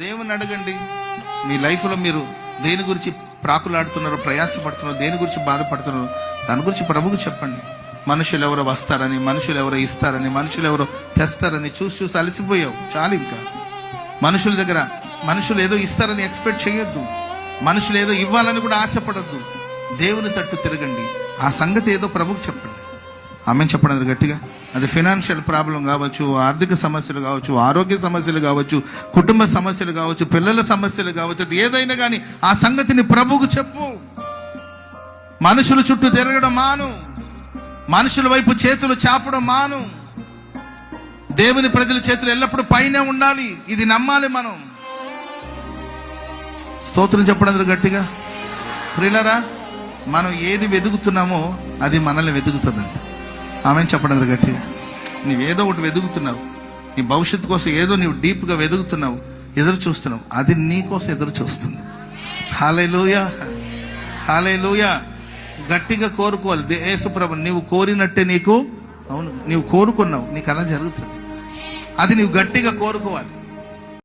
దేవుని అడగండి. మీ లైఫ్లో మీరు దేని గురించి ప్రాకులాడుతున్నారో, ప్రయాసపడుతున్నారో, దేని గురించి బాధపడుతున్నారో దాని గురించి ప్రభువుకు చెప్పండి. మనుషులు ఎవరో వస్తారని, మనుషులు ఎవరో ఇస్తారని, మనుషులు ఎవరో తెస్తారని చూసి అలసిపోయావు. చాలు. ఇంకా మనుషుల దగ్గర మనుషులు ఏదో ఇస్తారని ఎక్స్పెక్ట్ చేయొద్దు. మనుషులు ఏదో ఇవ్వాలని కూడా ఆశపడద్దు. దేవుని తట్టు తిరగండి. ఆ సంగతి ఏదో ప్రభువుకు చెప్పండి. ఆమె చెప్పండి గట్టిగా. అది ఫైనాన్షియల్ ప్రాబ్లం కావచ్చు, ఆర్థిక సమస్యలు కావచ్చు, ఆరోగ్య సమస్యలు కావచ్చు, కుటుంబ సమస్యలు కావచ్చు, పిల్లల సమస్యలు కావచ్చు, అది ఏదైనా కానీ ఆ సంగతిని ప్రభువుకు చెప్పు. మనుషుల చుట్టూ తిరగడం మాను. మనుషుల వైపు చేతులు చాపడం మాను. దేవుని ప్రజల చేతులు ఎల్లప్పుడూ పైనే ఉండాలి. ఇది నమ్మాలి మనం. స్తోత్రం చెప్పడం గట్టిగా. ప్రియులారా, మనం ఏది వెతుకుతున్నామో అది మనల్ని వెతుకుతుందంట. ఆమె చెప్పడం గట్టిగా. నీవేదో ఒకటి వెతుకుతున్నావు, నీ భవిష్యత్తు కోసం ఏదో నీవు డీప్గా వెతుకుతున్నావు, ఎదురు చూస్తున్నావు, అది నీ కోసం ఎదురు చూస్తుంది. హల్లెలూయా, హల్లెలూయా. గట్టిగా కోరుకోవాలి. యేసుప్రభు నీవు కోరినట్టే నీకు, అవును నీవు కోరుకున్నావు, నీకు అలా జరుగుతుంది. అది నీవు గట్టిగా కోరుకోవాలి.